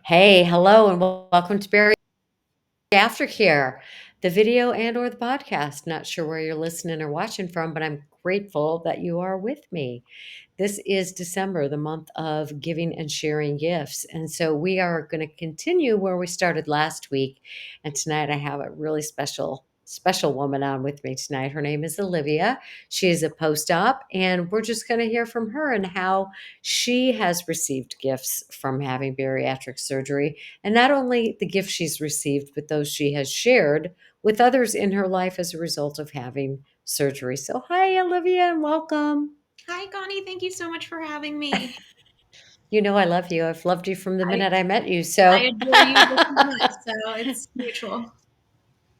Hey, hello, and welcome to Barry Aftercare, the video and or the podcast. Not sure where you're listening or watching from, but I'm grateful that you are with me. This is December, the month of giving and sharing gifts. And so we are going to continue where we started last week. And tonight I have a really special woman on with me tonight. Her name is Olivia. She is a post-op, and we're just going to hear from her and how she has received gifts from having bariatric surgery, and not only the gifts she's received, but those she has shared with others in her life as a result of having surgery. So, hi, Olivia, and welcome. Hi, Connie. Thank you so much for having me. You know I love you. I've loved you from the I, minute I met you. I So adore you just as much, so it's mutual.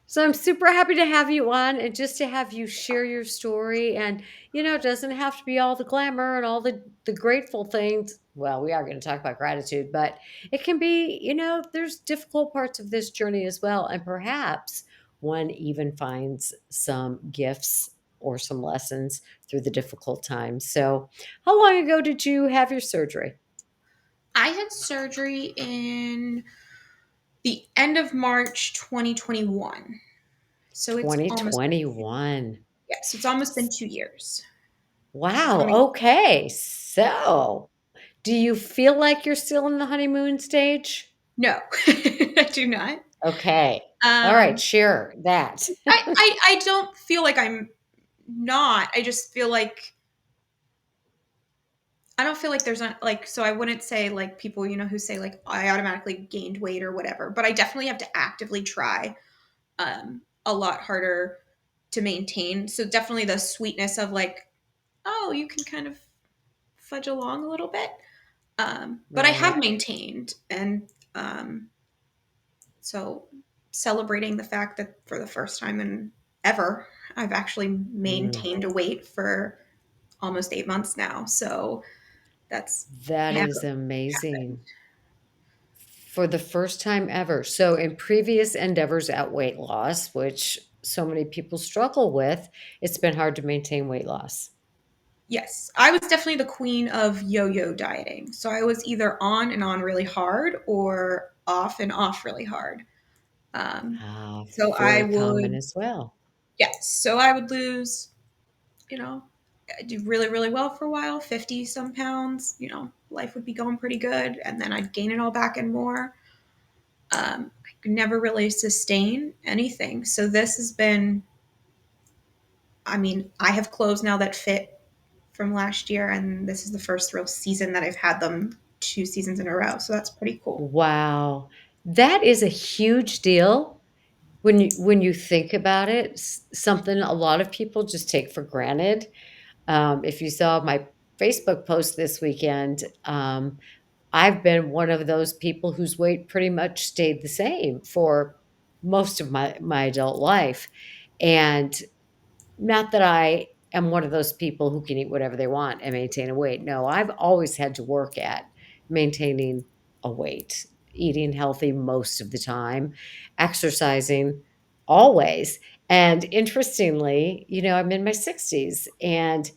So I'm super happy to have you on and just to have you share your story. And, it doesn't have to be all the glamour and all the grateful things. Well, we are going to talk about gratitude, but it can be, there's difficult parts of this journey as well. And perhaps one even finds some gifts or some lessons through the difficult times. So, how long ago did you have your surgery? I had surgery in the end of March 2021. So it's almost been 2021. so it's almost been 2 years. Wow. Coming Okay. So, do you feel like you're still in the honeymoon stage? No, I do not. Okay. All right, Um, share that. I don't feel like I'm not. I just feel like I don't feel like there's not like so I wouldn't say like people who say like I automatically gained weight or whatever, but I definitely have to actively try a lot harder to maintain. So definitely the sweetness of like, oh, you can kind of fudge along a little bit. But I have Right. maintained, and so celebrating the fact that for the first time in ever, I've actually Mm, maintained a weight for almost 8 months now. So that's that never is happened. amazing. For the first time ever. So, in previous endeavors at weight loss, which so many people struggle with, it's been hard to maintain weight loss. Yes, I was definitely the queen of yo-yo dieting. So I was either on and on really hard or off and off really hard. Um, Ah, so I very common would, as well. yes, so I would lose, you know, I do really, really well for a while, 50 some pounds, life would be going pretty good. And then I'd gain it all back and more. I could never really sustain anything. So this has been, I mean, I have clothes now that fit from last year, and this is the first real season that I've had them 2 seasons in a row. So that's pretty cool. Wow. That is a huge deal when you think about it, something a lot of people just take for granted. If you saw my Facebook post this weekend, I've been one of those people whose weight pretty much stayed the same for most of my adult life. And not that I am one of those people who can eat whatever they want and maintain a weight. No, I've always had to work at maintaining a weight, eating healthy most of the time, exercising always. And interestingly, I'm in my 60s and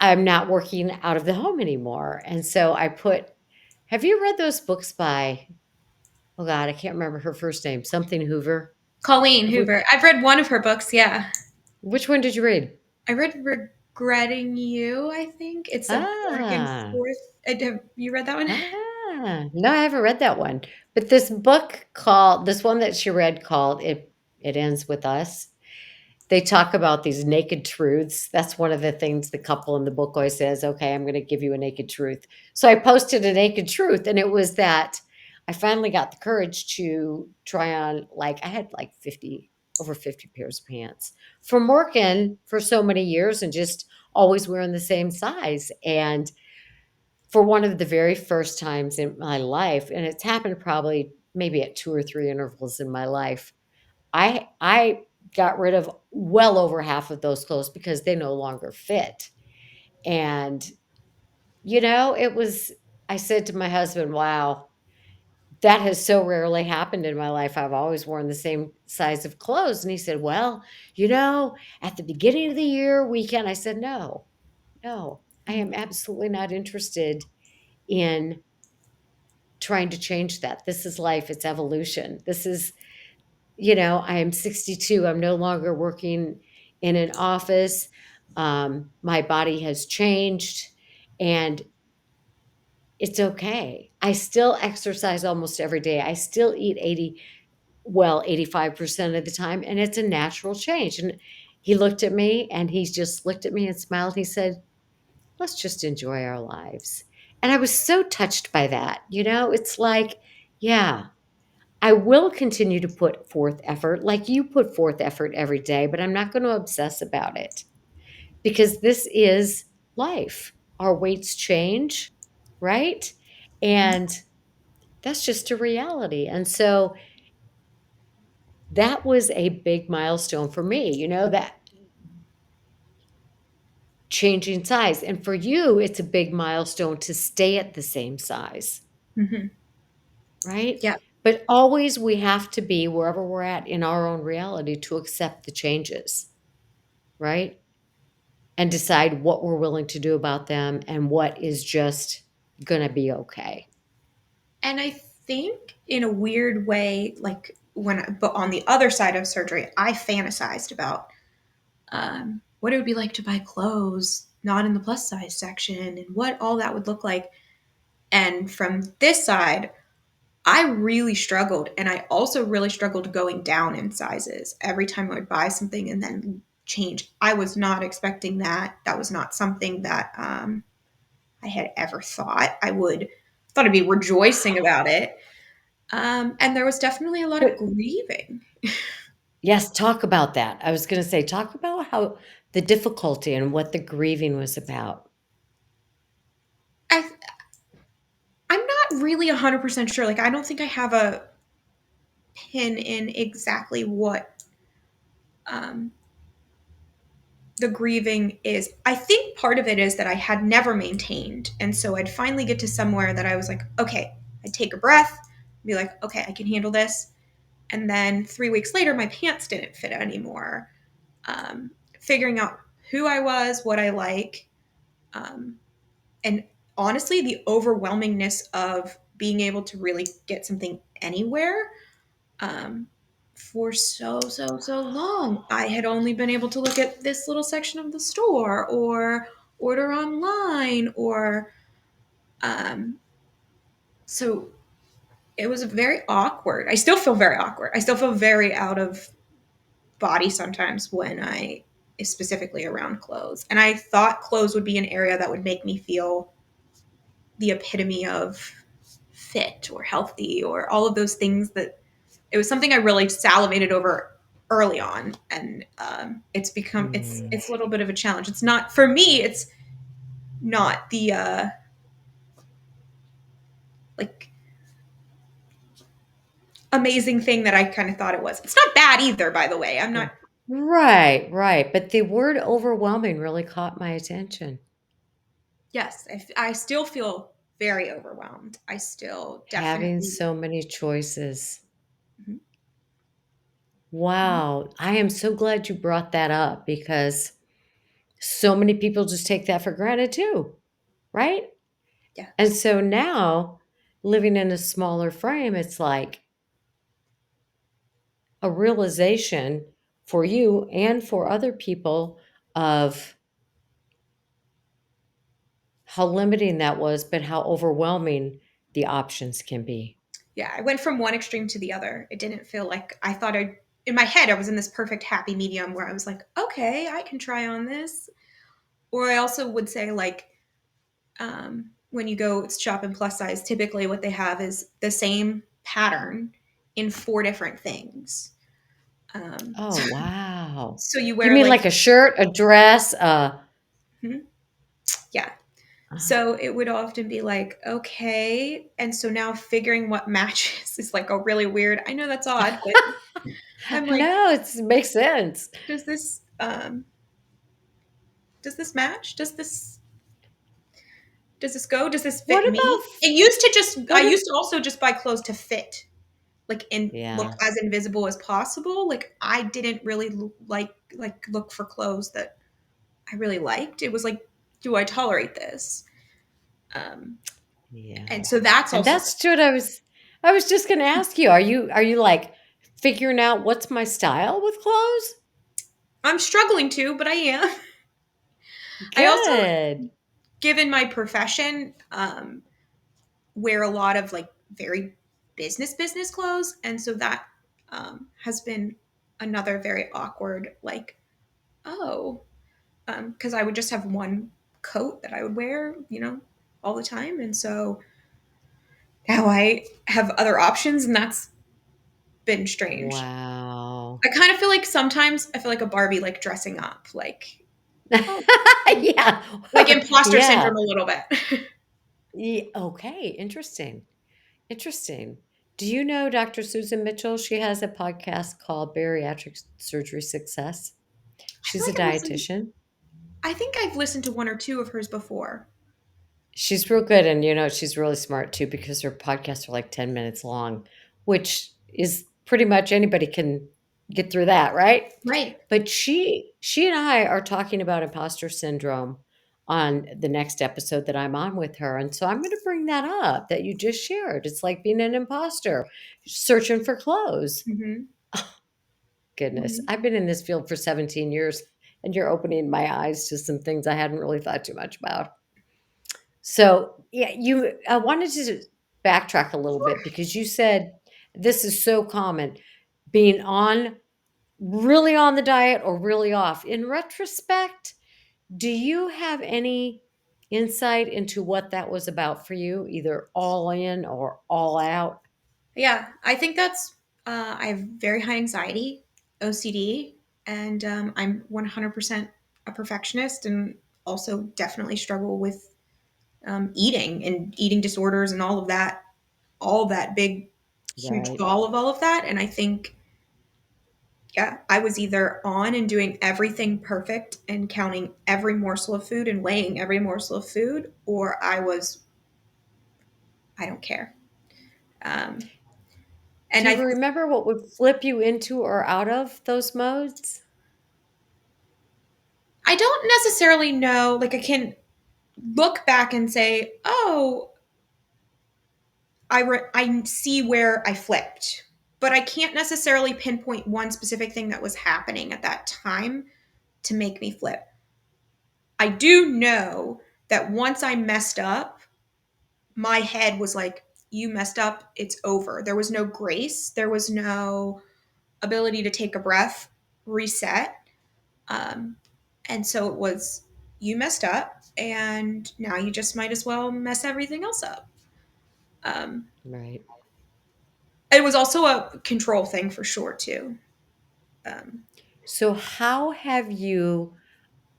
I'm not working out of the home anymore. And so have you read those books by, oh God, I can't remember her first name, something Hoover? Colleen Have we, Hoover. I've read one of her books. Yeah. which one did you read? I read Regretting You, I think. It's a back and Ah, forth. Have you read that one? no, I haven't read that one. But this one that she read called It Ends With Us. They talk about these naked truths. That's one of the things the couple in the book always says, okay, I'm going to give you a naked truth. So I posted a naked truth, and it was that I finally got the courage to try on, like, I had like over 50 pairs of pants from working for so many years and just always wearing the same size. And for one of the very first times in my life, and it's happened probably maybe at two or three intervals in my life, I got rid of well over half of those clothes because they no longer fit. And, it was I said to my husband, "Wow, that has so rarely happened in my life. I've always worn the same size of clothes." And he said, "Well, at the beginning of the year, weekend." I said, "No, no, I am absolutely not interested in trying to change that. This is life, it's evolution. This is, you know, I am 62. I'm no longer working in an office. My body has changed and it's okay. I still exercise almost every day. I still eat 85% of the time, and it's a natural change. And he looked at me and he just looked at me and smiled. He said, let's just enjoy our lives. And I was so touched by that. You know, it's like, yeah, I will continue to put forth effort like you put forth effort every day, but I'm not going to obsess about it because this is life. Our weights change, right? Mhm. And that's just a reality. And so that was a big milestone for me, you know, that changing size. And for you, it's a big milestone to stay at the same size, Mhm. right? Yeah. But always we have to be wherever we're at in our own reality to accept the changes, right? And decide what we're willing to do about them and what is just going to be okay. And I think in a weird way, like but on the other side of surgery, I fantasized about what it would be like to buy clothes not in the plus size section and what all that would look like. And from this side, I really struggled. And I also really struggled going down in sizes every time I would buy something and then change. I was not expecting that. That was not something that I had ever thought. Thought I'd be rejoicing about it. And there was definitely a lot of But grieving. yes, talk about that. I was going to say, talk about how the difficulty and what the grieving was about. I, I'm not really 100% sure. Like, I don't think I have a pin in exactly what um, the grieving is. I think part of it is that I had never maintained. And so I'd finally get to somewhere that I was like, okay, I'd take a breath, be like, okay, I can handle this. And then 3 weeks later, my pants didn't fit anymore. Figuring out who I was, what I like, um, and honestly, the overwhelmingness of being able to really get something anywhere. Um, for so long, I had only been able to look at this little section of the store or order online or um, so it was very awkward. I still feel very awkward. I still feel very out of body sometimes when I specifically around clothes. And I thought clothes would be an area that would make me feel the epitome of fit or healthy or all of those things that it was something I really salivated over early on, and it's become Mm. it's a little bit of a challenge. It's not for me. It's not the like amazing thing that I kind of thought it was. It's not bad either, by the way. I'm not. Right, right. But the word overwhelming really caught my attention. Yes, I still feel very overwhelmed. I still Having definitely. so many choices. Mhm, mhm. Wow. I am so glad you brought that up because so many people just take that for granted too, right? And Yes. so now living in a smaller frame, it's like a realization for you and for other people of how limiting that was, but how overwhelming the options can be. Yeah, I went from one extreme to the other. It didn't feel like I thought I. In my head, I was in this perfect happy medium where I was like, okay, I can try on this. Or I also would say like when you go shop in plus size, typically what they have is the same pattern in four different things. Um, Oh, wow. so you You wear mean like, like a shirt, a dress, hmm, yeah. So it would often be like, okay. And so now figuring what matches is like a really weird, I know that's odd, but I'm like, no, it makes sense. does this, does this match? Does this go? Does this What fit about me? It used to just, I what if used to also just buy clothes to fit like and look yeah. as invisible as possible. Like I didn't really like look for clothes that I really liked. It was like, do I tolerate this? Um, Yeah. And so that's And also, that's what I was just gonna ask you. Are you like figuring out what's my style with clothes? I'm struggling to, but I am. I also, Good. given my profession, wear a lot of like very business clothes, and so that has been another very awkward like, oh, because I would just have one coat that I would wear, all the time, and so now I have other options, and that's been strange. Wow. I kind of feel like sometimes I feel like a Barbie, like dressing up, like, oh, Yeah. like imposter Yeah. syndrome a little bit. Okay, interesting. Interesting. Do you know Dr. Susan Mitchell? She has a podcast called Bariatric Surgery Success. I feel She's a like I've listened. dietitian. I think I've listened to one or two of hers before. She's real good, and, she's really smart too because her podcasts are like 10 minutes long, which is pretty much anybody can get through that, right? Right. But she and I are talking about imposter syndrome on the next episode that I'm on with her, and so I'm gonna bring that up that you just shared. It's like being an imposter, searching for clothes. Hmm. Goodness, Hmm. I've been in this field for 17 years, and you're opening my eyes to some things I hadn't really thought too much about. So, yeah, I wanted to backtrack a little bit because you said this is so common, being on really on the diet or really off. In retrospect, do you have any insight into what that was about for you, either all in or all out? Yeah, I think that's. I have very high anxiety, OCD, and I'm 100% a perfectionist, and also definitely struggle with eating and eating disorders and all that big, huge Right. ball of all of that. And I think, yeah, I was either on and doing everything perfect and counting every morsel of food and weighing every morsel of food, or I don't care. Um, Do and I you think remember what would flip you into or out of those modes? I don't necessarily know. Like I can look back and say, oh, I see where I flipped, but I can't necessarily pinpoint one specific thing that was happening at that time to make me flip. I do know that once I messed up, my head was like, you messed up, it's over. There was no grace, there was no ability to take a breath, reset. Um, and so it was, you messed up, and now you just might as well mess everything else up. Um, Right. it was also a control thing for sure, too. Um, So, how have you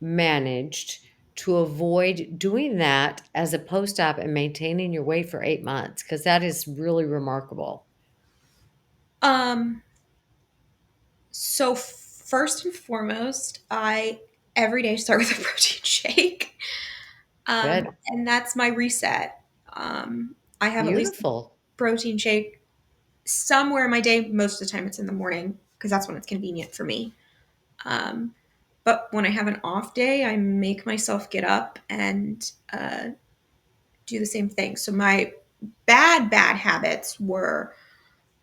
managed to avoid doing that as a post-op and maintaining your weight for 8 months? Because that is really remarkable. um, so, first and foremost, I every day start with a protein shake. Good. And that's my reset. I have at least a Beautiful. protein shake somewhere in my day. Most of the time, it's in the morning because that's when it's convenient for me. Um, but when I have an off day, I make myself get up and do the same thing. So my bad habits were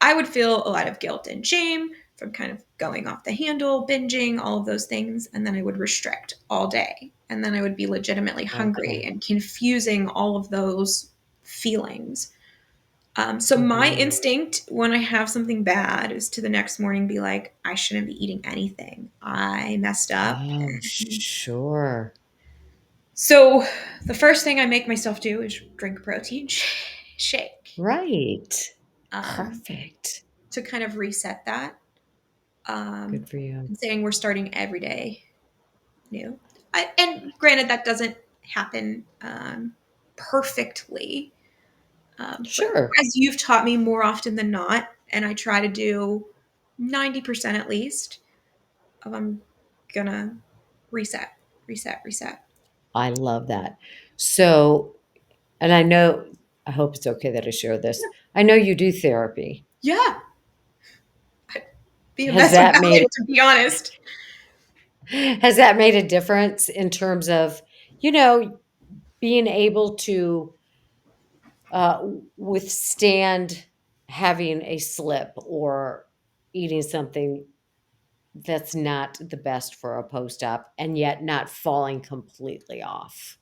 I would feel a lot of guilt and shame from kind of going off the handle, binging, all of those things. And then I would restrict all day. And then I would be legitimately hungry Okay. and confusing all of those feelings. So my Mhm. instinct when I have something bad is to the next morning be like, I shouldn't be eating anything. I messed up. Oh, And sure. so the first thing I make myself do is drink a protein shake, Right. um, Perfect. to kind of reset that. Good for you. And saying we're starting every day new. And granted, that doesn't happen perfectly, but Sure. as you've taught me more often than not, and I try to do 90% at least, of I'm gonna reset, reset, reset. I love that. So, and I hope it's okay that I share this. I know you do therapy. Yeah, I'd be a Has mess that without made it, to be honest. has that made a difference in terms of, you know, being able to withstand having a slip or eating something that's not the best for a post-op and yet not falling completely off?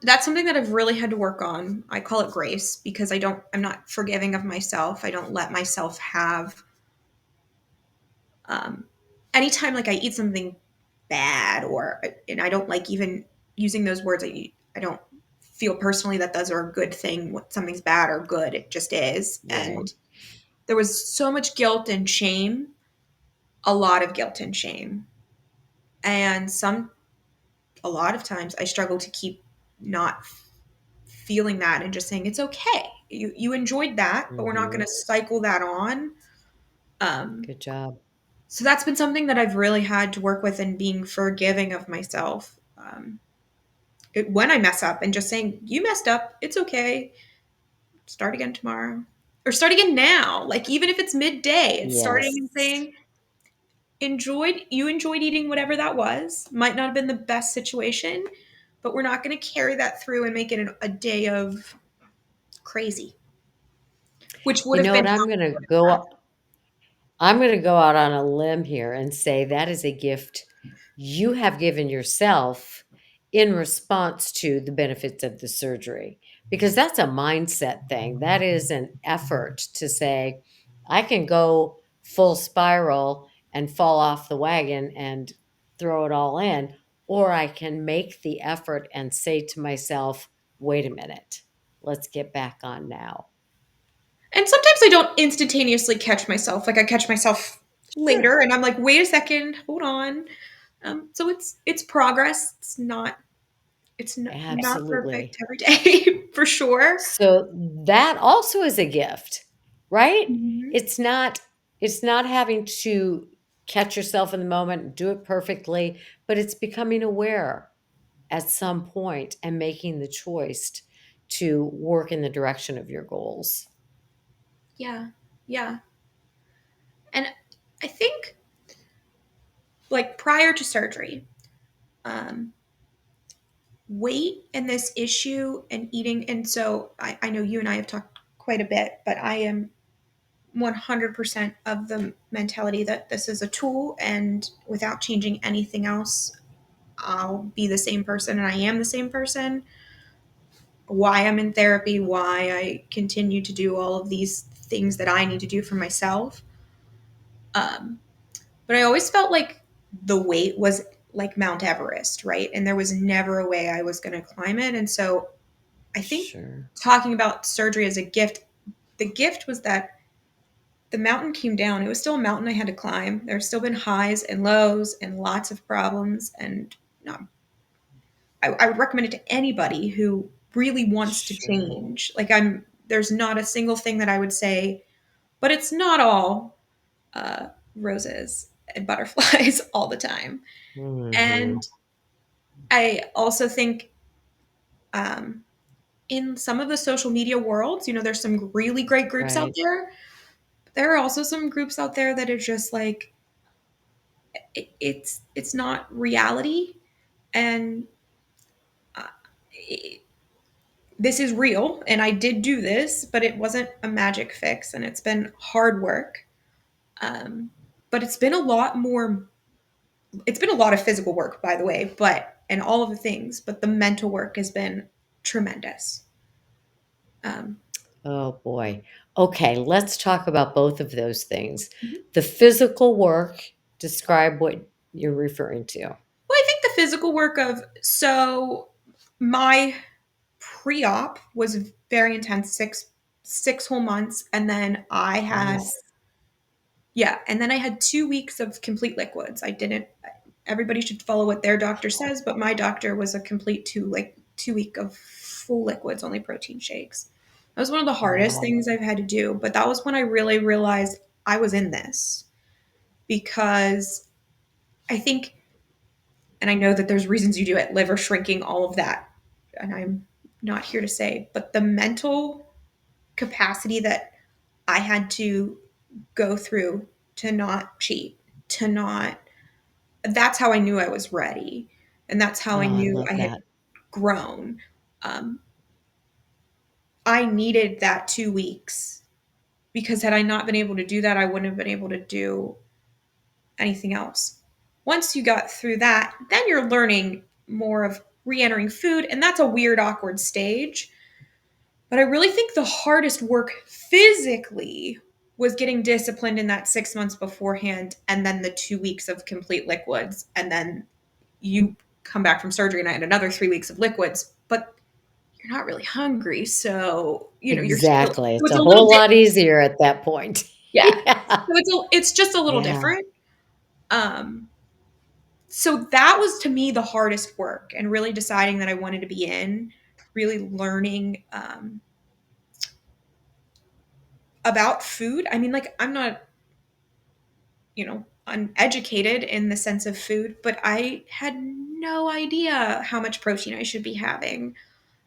That's something that I've really had to work on. I call it grace because I'm not forgiving of myself. I don't let myself have, um, anytime like I eat something bad and I don't like even using those words. I don't feel personally that those are a good thing. What something's bad or good, it just is. Right. And there was so much guilt and shame, a lot of guilt and shame. And a lot of times I struggle to keep not feeling that and just saying it's okay. You enjoyed that, but we're not going Mhm. to cycle that on. Um, Good job. so that's been something that I've really had to work with and being forgiving of myself. When I mess up and just saying you messed up, it's okay. Start again tomorrow or start again now. Like even if it's midday, it's starting Yes. and saying enjoyed eating whatever that was. Might not have been the best situation, but we're not going to carry that through and make it a day of crazy, which would You have know been what? how I'm going to go out on a limb here and say that is a gift you have given yourself in response to the benefits of the surgery, because that's a mindset thing. That is an effort to say, I can go full spiral and fall off the wagon and throw it all in, or I can make the effort and say to myself, wait a minute, let's get back on now. and sometimes I don't instantaneously catch myself. Like I catch myself Sure. later and I'm like, wait a second, hold on. So it's progress. It's not perfect Absolutely. every day for sure. So that also is a gift, right? Mhm. It's not it's not having to catch yourself in the moment and do it perfectly, but it's becoming aware at some point and making the choice to work in the direction of your goals. Yeah. Yeah. And I think like prior to surgery, um, weight and this issue and eating. And so I know you and I have talked quite a bit, but I am 100% of the mentality that this is a tool and without changing anything else, I'll be the same person and I am the same person. Why I'm in therapy, why I continue to do all of these things that I need to do for myself. Um, but I always felt like the weight was like Mount Everest, right? And there was never a way I was going to climb it. And so I think Sure. talking about surgery as a gift, the gift was that the mountain came down. It was still a mountain I had to climb. There's still been highs and lows and lots of problems. And not, I would recommend it to anybody who really wants to Sure. change. There's not a single thing that I would say, but it's not all roses and butterflies all the time. Mhm. And I also think um, in some of the social media worlds, there's some really great groups out Right. there. There are also some groups out there that are just like it's not reality, and uh, it, this is real, and I did do this, but it wasn't a magic fix, and it's been hard work. But it's been a lot more. It's been a lot of physical work, by the way, and all of the things, but the mental work has been tremendous. Um, Oh boy. Okay, let's talk about both of those things. The physical work, describe what you're referring to. Well, I think the physical work of so my pre-op was very intense, six whole months, and then I had Nice. yeah, and then I had 2 weeks of complete liquids. I didn't. Everybody should follow what their doctor says, but my doctor was a complete 2 week of full liquids, only protein shakes. That was one of the hardest Wow. things I've had to do, but that was when I really realized I was in this because I think and I know that there's reasons you do it, liver shrinking, all of that. And I'm not here to say, but the mental capacity that I had to go through to not cheat, to not, that's how I knew I was ready. And that's how I Oh, I knew love I had that. grown. Um, I needed that 2 weeks because had I not been able to do that, I wouldn't have been able to do anything else. Once you got through that, then you're learning more of re entering food. And that's a weird, awkward stage. But I really think the hardest work physically was getting disciplined in that 6 months beforehand and then the 2 weeks of complete liquids. And then you come back from surgery and I had another 3 weeks of liquids. But you're not really hungry. So, you're still, so Exactly. It's it's a a little whole different. lot easier at that point. Yeah. Yeah. So it's just a little Yeah. different. Um, so that was to me the hardest work and really deciding that I wanted to be in, really learning about food. I mean, like, I'm not, uneducated in the sense of food, but I had no idea how much protein I should be having.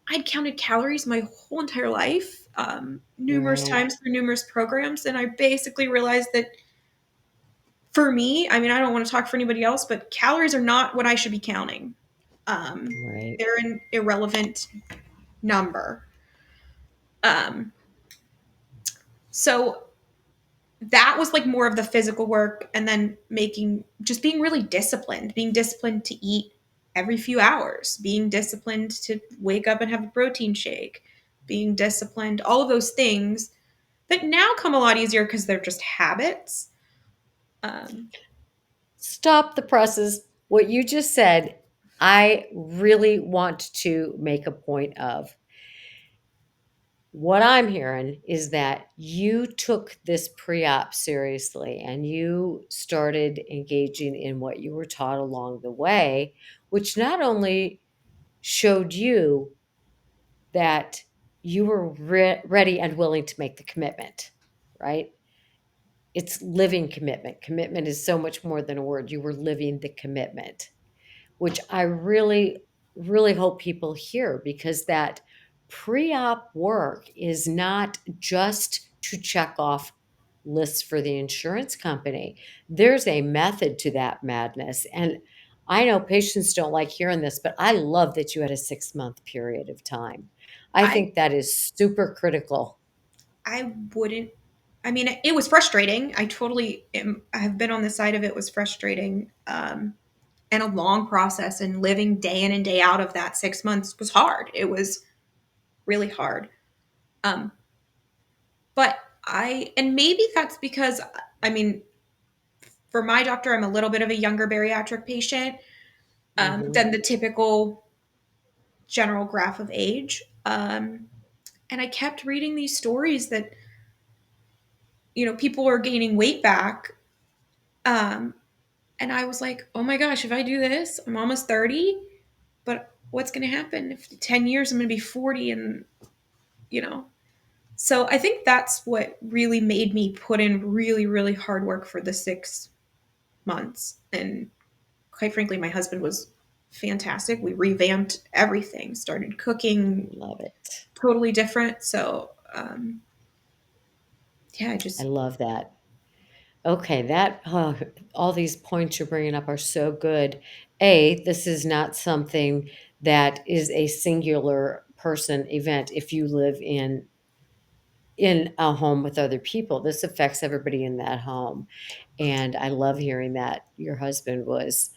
I'd counted calories my whole entire life, numerous Right. times through numerous programs, and I basically realized that for me, I mean, I don't want to talk for anybody else, but calories are not what I should be counting. Right. They're an irrelevant number. Um, so that was like more of the physical work, and then just being really disciplined, being disciplined to eat every few hours, being disciplined to wake up and have a protein shake, being disciplined, all of those things that now come a lot easier because they're just habits. Um, Stop the presses. What you just said, I really want to make a point of. What I'm hearing is that you took this pre-op seriously and you started engaging in what you were taught along the way, which not only showed you that you were ready and willing to make the commitment, right? It's living commitment. Commitment is so much more than a word. You were living the commitment, which I really, really hope people hear because that pre op work is not just to check off lists for the insurance company. There's a method to that madness. And I know patients don't like hearing this, but I love that you had a 6 month period of time. I I think that is super critical. I wouldn't. I mean, it was frustrating. I have been on the side of it was frustrating, and a long process. And living day in and day out of that 6 months was hard. It was really hard. Um, but and maybe that's because, I mean, for my doctor, I'm a little bit of a younger bariatric patient Hmm. than the typical general graph of age. And I kept reading these stories that people are gaining weight back. Um, And I was like, oh my gosh, if I do this, I'm almost 30, but what's going to happen if 10 years I'm going to be 40 and, you know. So I think that's what really made me put in really, really hard work for the 6 months. And quite frankly, my husband was fantastic. We revamped everything, started cooking Love it. totally different. So, yeah, I I just, love that. Okay, that all these points you're bringing up are so good. This is not something that is a singular person event. If you live in a home with other people, this affects everybody in that home. And I love hearing that your husband was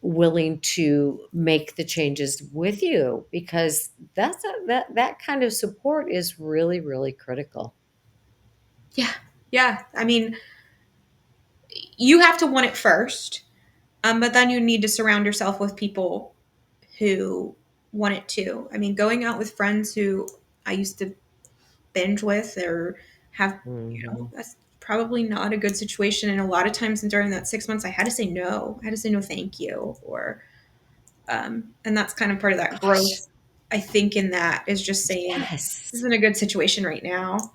willing to make the changes with you because that kind of support is really, really critical. yeah, yeah. I mean, you have to want it first, but then you need to surround yourself with people who want it too. I mean, going out with friends who I used to binge with or have, Mhm. that's probably not a good situation. And a lot of times during that 6 months, I had to say no. I had to say no, thank you. And that's kind of part of that Gosh, growth. I think in that is just saying, this yes. isn't a good situation right now.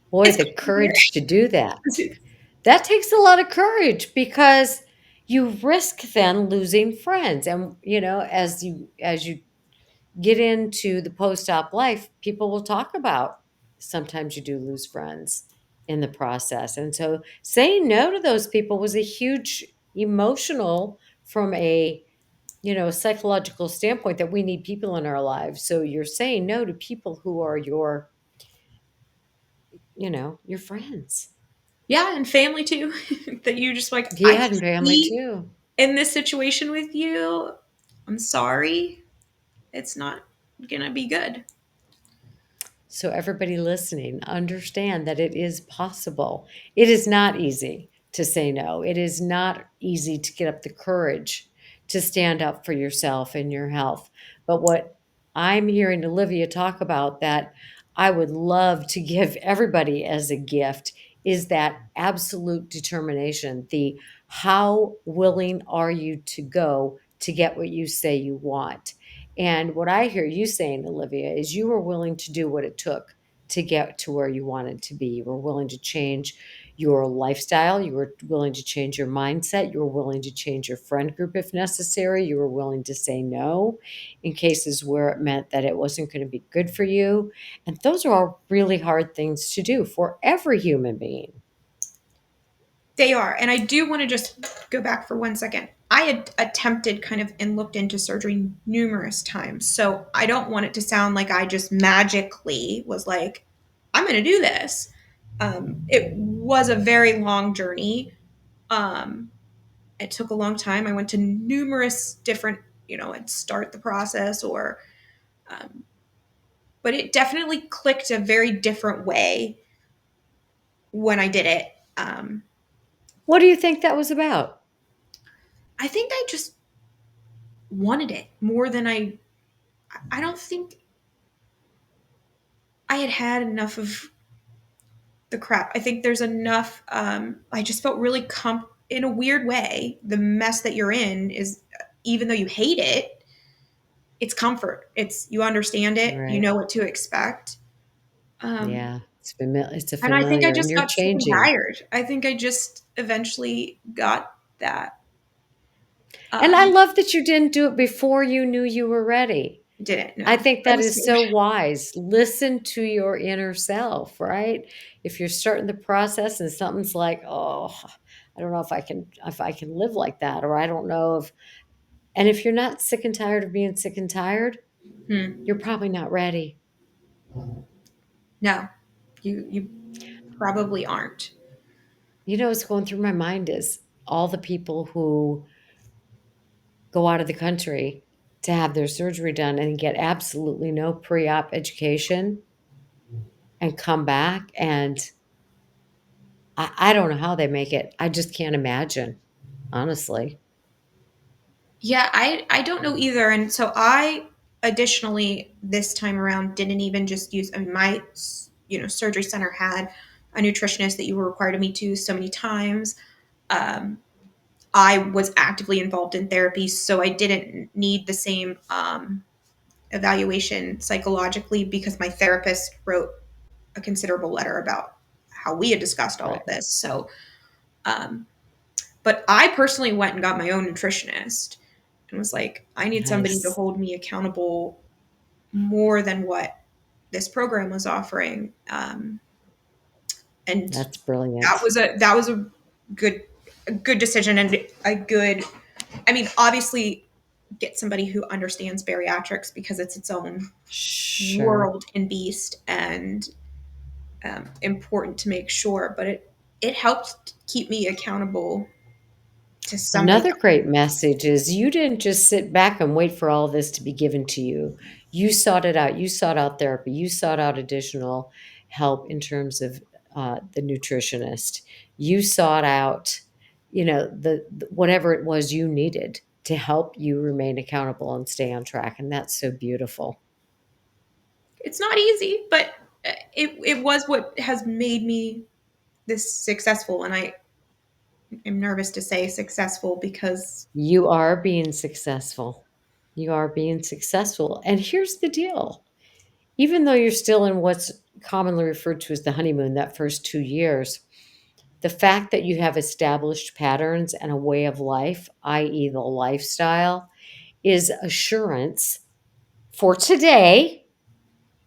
Boy, It's the kind courage to do that. of That takes a lot of courage because you risk then losing friends. And, as you get into the post-op life, people will talk about sometimes you do lose friends in the process. And so saying no to those people was a huge emotional from a psychological standpoint that we need people in our lives. So you're saying no to people who are your friends. Yeah, and family too. That you just like, I Yeah, and can't family be too. in this situation with you. I'm sorry. It's not gonna be good. So, everybody listening, understand that it is possible. It is not easy to say no. It is not easy to get up the courage to stand up for yourself and your health. But what I'm hearing Olivia talk about that I would love to give everybody as a gift is that absolute determination. The how willing are you to go to get what you say you want? And what I hear you saying, Olivia, is you were willing to do what it took to get to where you wanted to be. You were willing to change your lifestyle. You were willing to change your mindset. You were willing to change your friend group if necessary. You were willing to say no in cases where it meant that it wasn't going to be good for you. And those are all really hard things to do for every human being. They are. And I do want to just go back for 1 second. I had attempted kind of and looked into surgery numerous times. So I don't want it to sound like I just magically was like, I'm going to do this. It was a very long journey. Um, it took a long time. I went to numerous different, I'd start the process um, but it definitely clicked a very different way when I did it. What do you think that was about? I think I just wanted it more than I don't think I had had enough of the crap. I think there's enough. I just felt really in a weird way. The mess that you're in is, even though you hate it, it's comfort. It's you understand it. You Right. know what to expect. Um, Yeah. It's a and I think I familiar, and just you're got sick and changing. tired. I think I just eventually got that. And I Um, love that you didn't do it before you knew you were ready. didn't I know. think I that was is scared. so wise. Listen to your inner self, right? If you're starting the process and something's like, "Oh, I don't know if I can live like that," or I don't know and if you're not sick and tired of being sick and tired, Hmm. you're probably not ready. No, you probably aren't. What's going through my mind is all the people who go out of the country to have their surgery done and get absolutely no pre-op education and come back, and I don't know how they make it. I just can't imagine, honestly. Yeah, I don't know either. And so I additionally this time around didn't even just use. I mean, my surgery center had a nutritionist that you were required to meet to so many times. Um, I was actively involved in therapy, so I didn't need the same evaluation psychologically because my therapist wrote a considerable letter about how we had discussed all of Right. this. So, um, but I personally went and got my own nutritionist and was like, I need somebody to Nice. hold me accountable more than what this program was offering. And That's that brilliant. was a good a good decision and a good. I mean, obviously, get somebody who understands bariatrics because it's its own Sure. world and beast and important to make sure. But it helped keep me accountable to somebody Another else. great message is you didn't just sit back and wait for all this to be given to you. You sought it out. You sought out therapy. You sought out additional help in terms of the nutritionist. You sought out, whatever it was you needed to help you remain accountable and stay on track. And that's so beautiful. It's not easy, but it was what has made me this successful. And I am nervous to say successful because You are being successful. You are being successful. And here's the deal, even though you're still in what's commonly referred to as the honeymoon, that first 2 years, the fact that you have established patterns and a way of life, i.e., the lifestyle, is assurance for today,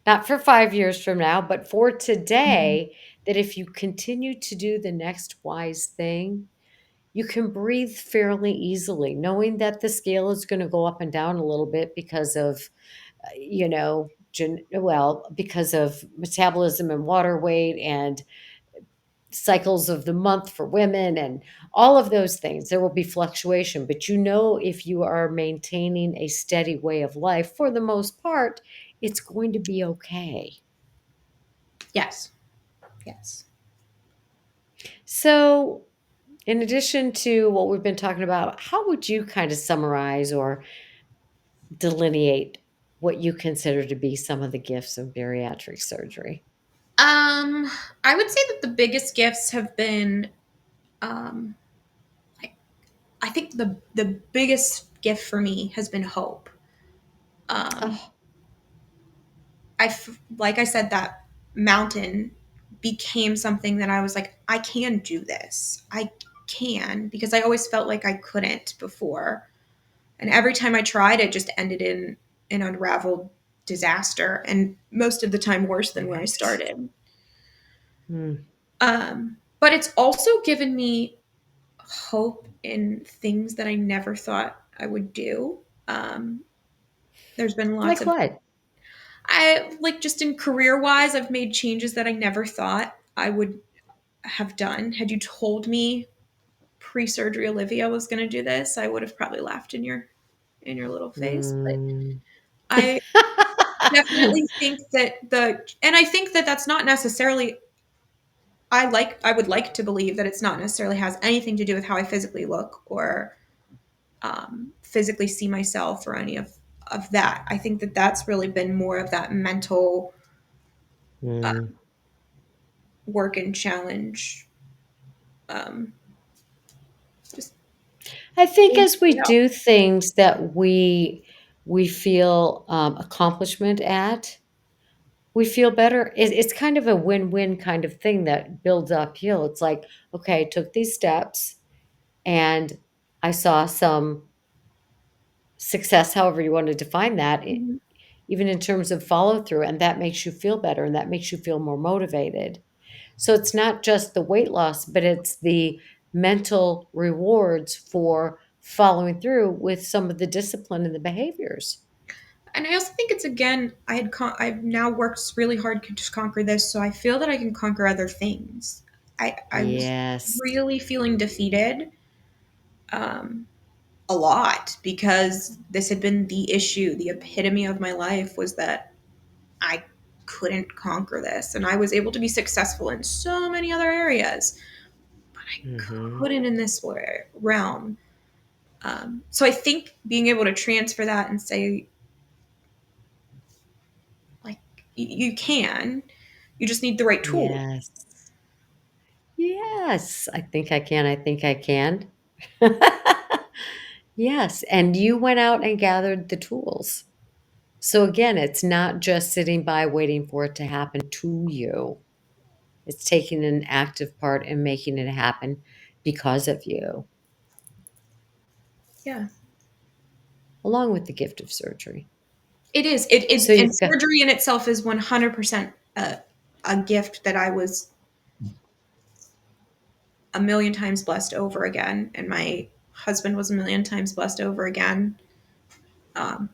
not for 5 years from now, but for Mhm. today, that if you continue to do the next wise thing, you can breathe fairly easily, knowing that the scale is going to go up and down a little bit because of, because of metabolism and water weight and cycles of the month for women and all of those things. There will be fluctuation, but if you are maintaining a steady way of life, for the most part, it's going to be okay. Yes. Yes. So, in addition to what we've been talking about, how would you kind of summarize or delineate what you consider to be some of the gifts of bariatric surgery? Um, I would say that the biggest gifts have been, um, I, I think the biggest gift for me has been hope. Um, Oh, like I said, that mountain became something that I was like, I can do this. I can, because I always felt like I couldn't before. And every time I tried, it just ended in an unraveled disaster, and most of the time worse than where I right. started. Hmm. But it's also given me hope in things that I never thought I would do. Um, there's been lots Like of, what? I like just in career wise, I've made changes that I never thought I would have done. Had you told me pre surgery Olivia was going to do this, I would have probably laughed in your little face. But Mm. I definitely think that and I think that that's not necessarily, I would like to believe that it's not necessarily has anything to do with how I physically look or physically see myself or any of that. I think that that's really been more of that mental Mm. work and challenge. Um, just I think figuring as we it out. do things that we feel accomplishment at, we feel better. It's kind of a win-win kind of thing that builds uphill. It's like, okay, I took these steps and I saw some success, however you want to define that, Mhm. even in terms of follow through, and that makes you feel better and that makes you feel more motivated. So it's not just the weight loss, but it's the mental rewards for following through with some of the discipline and the behaviors. And I also think it's again, I've now worked really hard to conquer this, so I feel that I can conquer other things. I was Yes. really feeling defeated um, a lot because this had been the issue. The epitome of my life was that I couldn't conquer this, and I was able to be successful in so many other areas, but I Hmm. couldn't in this realm. So I think being able to transfer that and say, like, you can, you just need the right tool. Yes. Yes. I think I can. I think I can. Yes. And you went out and gathered the tools. So again, it's not just sitting by waiting for it to happen to you. It's taking an active part and making it happen because of you, Yeah, along with the gift of surgery. it is. So And you've got surgery in itself is 100% a gift that I was a million times blessed over again, and my husband was a million times blessed over again. Um,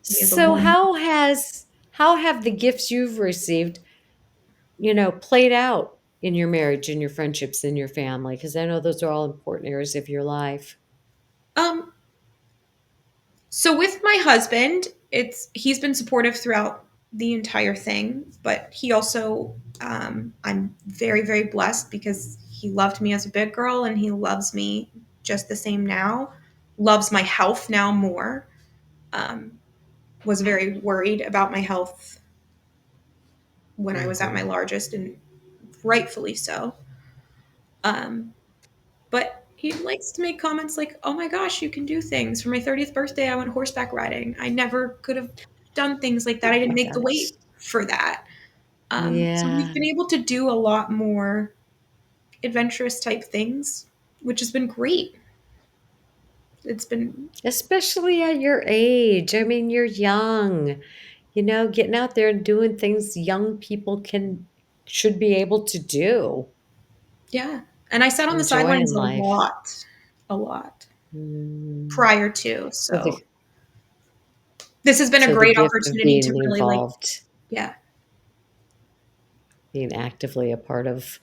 he is a so one. how have the gifts you've received, played out in your marriage, in your friendships, in your family? Because I know those are all important areas of your life. Um, so with my husband, he's been supportive throughout the entire thing, but he also, I'm very, very blessed because he loved me as a big girl and he loves me just the same now, loves my health now more. Um, was very worried about my health when I was at my Hmm. largest, and rightfully so. Um, but he likes to make comments like, "Oh my gosh, you can do things." For my 30th birthday, I went horseback riding. I never could have done things like that. Oh I didn't my make the gosh. weight for that. So we've Yeah. been able to do a lot more adventurous type things, which has been great. It's been, Especially at your age. I mean, you're young. Getting out there and doing things young people should be able to do. yeah. And I sat on the sidelines Enjoying a life. lot. a lot Mm. prior to. So So this has been a the great gift of opportunity to being really like, involved, yeah. being actively a part of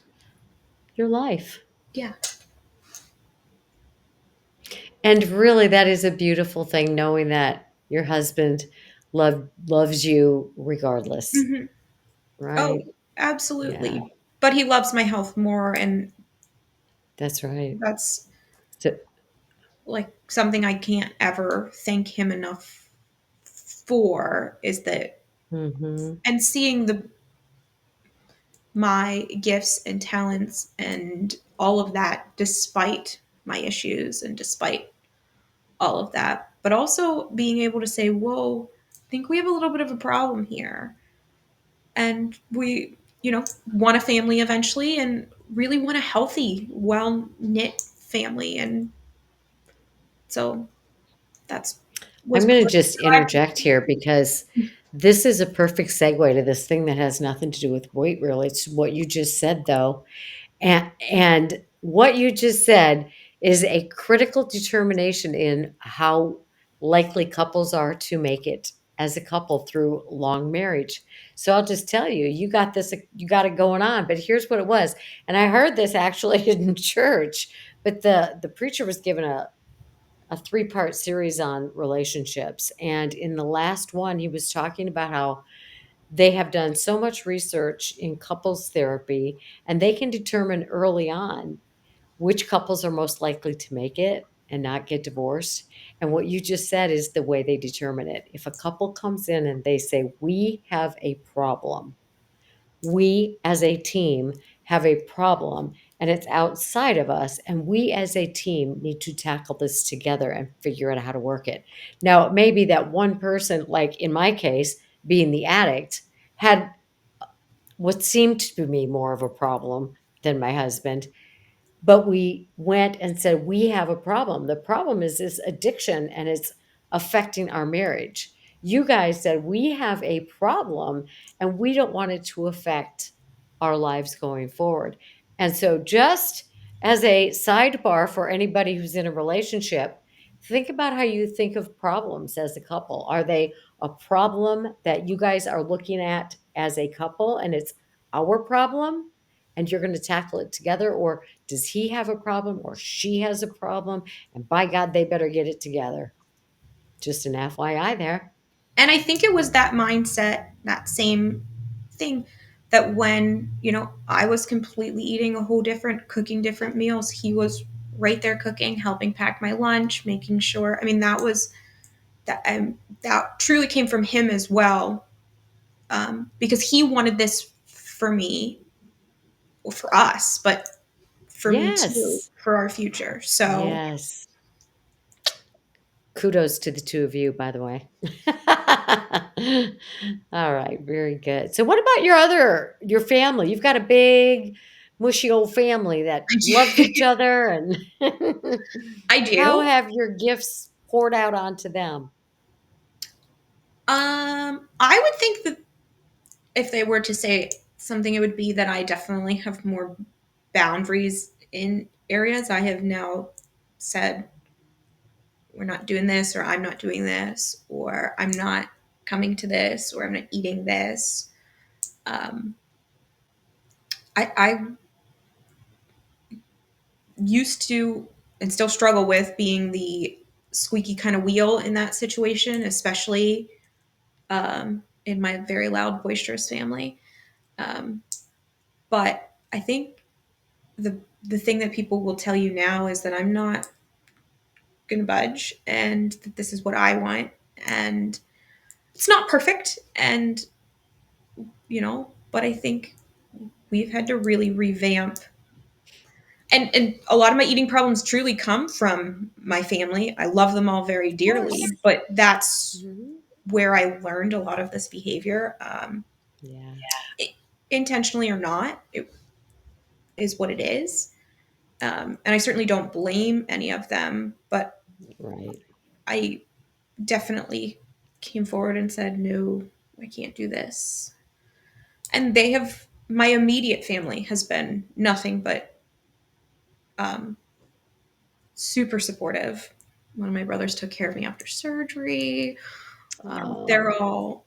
your life. Yeah. And really, that is a beautiful thing, knowing that your husband loves you regardless, Hmm. Oh, right? Yeah, absolutely. But he loves my health more, and that's right. that's So, like something I can't ever thank him enough for, is that, mhm. and seeing the my gifts and talents and all of that despite my issues and despite all of that, but also being able to say, whoa, I think we have a little bit of a problem here. And we, want a family eventually and really want a healthy, well knit family. And so that's was I'm going part to of just the interject here because this is a perfect segue to this thing that has nothing to do with weight, really. It's what you just said, though. And what you just said is a critical determination in how likely couples are to make it as a couple through long marriage. So I'll just tell you, you got it going on. But here's what it was. And I heard this actually in church, but the preacher was given a three-part series on relationships. And in the last one, he was talking about how they have done so much research in couples therapy, and they can determine early on which couples are most likely to make it and not get divorced. And what you just said is the way they determine it. If a couple comes in and they say, "We have a problem," we as a team have a problem and it's outside of us, and we as a team need to tackle this together and figure out how to work it. Now, it may be that one person, like in my case, being the addict, had what seemed to me more of a problem than my husband, but we went and said, "We have a problem. The problem is this addiction and it's affecting our marriage." You guys said, "We have a problem and we don't want it to affect our lives going forward." And so, just as a sidebar for anybody who's in a relationship, think about how you think of problems as a couple. Are they a problem that you guys are looking at as a couple and it's our problem and you're going to tackle it together? Or does he have a problem or she has a problem? And by God, they better get it together. Just an FYI there. And I think it was that mindset, that same thing, that when, I was completely eating a whole different, cooking different meals, he was right there cooking, helping pack my lunch, making sure. I mean, that truly came from him as well, because he wanted this for me, or for us, but for me too, Yes. for our future. So Yes. Kudos to the two of you, by the way. All right, very good. So what about your family? You've got a big, mushy old family that I loves do. each other, and I how do. have your gifts poured out onto them? I would think that if they were to say something, it would be that I definitely have more boundaries in areas. I have now said, we're not doing this, or I'm not doing this, or I'm not coming to this, or I'm not eating this. Um, I used to, and still struggle with, being the squeaky kind of wheel in that situation, especially in my very loud, boisterous family. Um, but I think the thing that people will tell you now is that I'm not going to budge, and that this is what I want. And it's not perfect, and but I think we've had to really revamp. And a lot of my eating problems truly come from my family. I love them all very Of course. dearly, but that's Mhm. where I learned a lot of this behavior, Yeah, it, intentionally or not. It is what it is. And I certainly don't blame any of them, but right. I definitely came forward and said, no, I can't do this. And my immediate family has been nothing but super supportive. One of my brothers took care of me after surgery. They're Oh,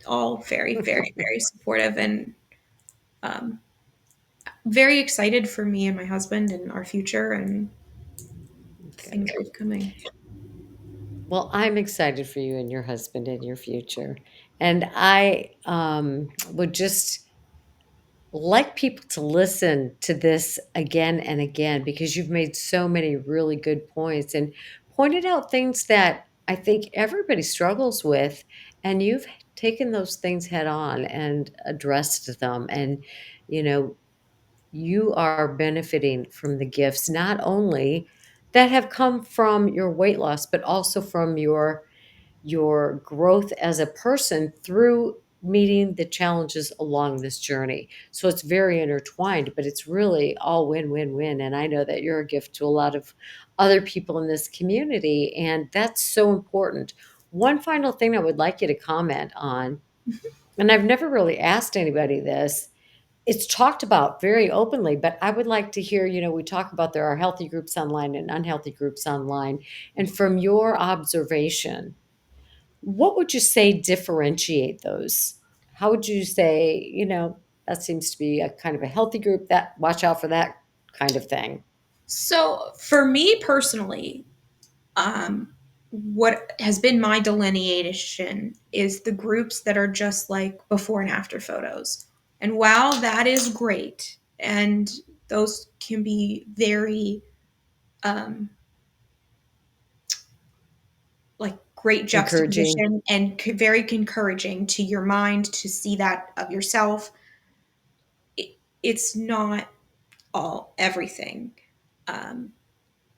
all very, very, very supportive and um, very excited for me and my husband and our future and okay. things that are coming. Well, I'm excited for you and your husband and your future. And I would just like people to listen to this again and again because you've made so many really good points and pointed out things that I think everybody struggles with. And you've taken those things head on and addressed them. And, you know, you are benefiting from the gifts not only that have come from your weight loss, but also from your growth as a person through meeting the challenges along this journey. So it's very intertwined, but it's really all win, win, win. And I know that you're a gift to a lot of other people in this community, and that's so important. One final thing I would like you to comment on, and I've never really asked anybody this. It's talked about very openly, but I would like to hear, we talk about there are healthy groups online and unhealthy groups online. And from your observation, what would you say differentiate those? How would you say, that seems to be a kind of a healthy group, that watch out for that kind of thing? So for me personally, what has been my delineation is the groups that are just like before and after photos. And while that is great, and those can be very um, like great Encouraging. juxtaposition and very encouraging to your mind to see that of yourself, it's not all everything. Um,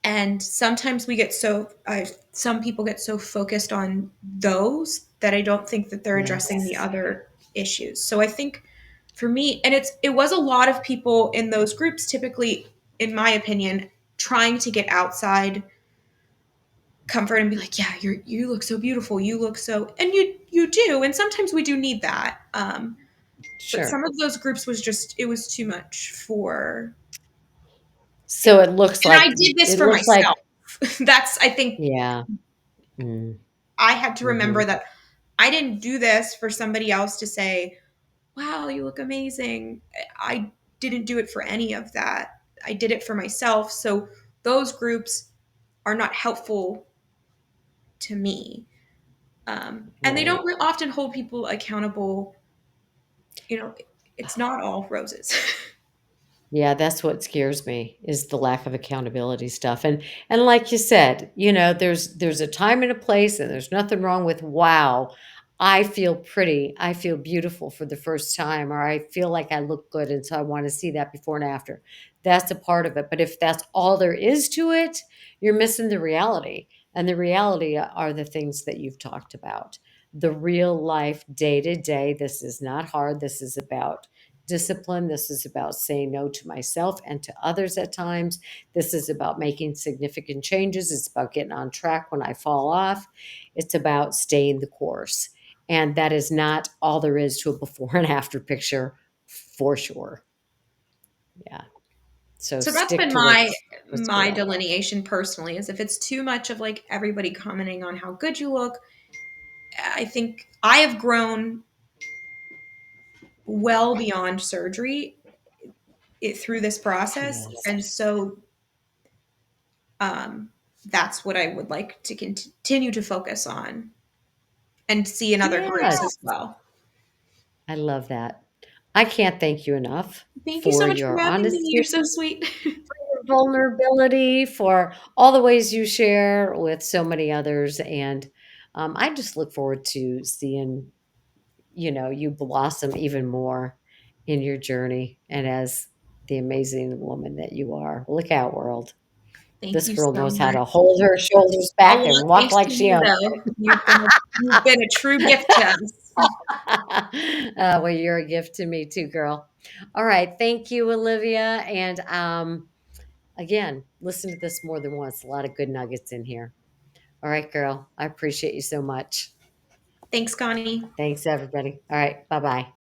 and sometimes we get some people get so focused on those that I don't think that they're addressing the Yes. other issues. So I think for me, and it was a lot of people in those groups, typically, in my opinion, trying to get outside comfort and be like, yeah, you look so beautiful, you look so, and you do, and sometimes we do need that. But some Sure. of those groups was just, it was too much for, So it looks and I like did this it for looks like myself. That's, I think yeah. Mm, I had to remember mhm. that I didn't do this for somebody else to say, wow, you look amazing. I didn't do it for any of that. I did it for myself. So those groups are not helpful to me. And they don't Right. often hold people accountable. You know, it's not all roses. Yeah, that's what scares me is the lack of accountability stuff. And like you said, there's a time and a place and there's nothing wrong with wow, I feel pretty. I feel beautiful for the first time or I feel like I look good and so I want to see that before and after. That's a part of it. But if that's all there is to it, you're missing the reality. And the reality are the things that you've talked about. The real life day to day. This is not hard. This is about discipline. This is about saying no to myself and to others at times. This is about making significant changes. It's about getting on track when I fall off. It's about staying the course. And that is not all there is to a before and after picture for sure. Yeah. So So that's stick been to what's my real. delineation personally, is if it's too much of like everybody commenting on how good you look, I think I have grown well beyond surgery through this process. Yes. And so um, that's what I would like to continue to focus on and see in other groups Yes. as well. I love that. I can't thank you enough Thank you so for much for your having me. honesty, You're so sweet. vulnerability, for all the ways you share with so many others. And I just look forward to seeing, you blossom even more in your journey and as the amazing woman that you are. Look out, world. Thank This you girl so knows how much. to hold her shoulders A back lot and walk thanks like to she you owns though. You've been a true gift to us. well, you're a gift to me too, girl. All right. Thank you, Olivia. And again, listen to this more than once. A lot of good nuggets in here. All right, girl. I appreciate you so much. Thanks, Connie. Thanks, everybody. All right. Bye bye.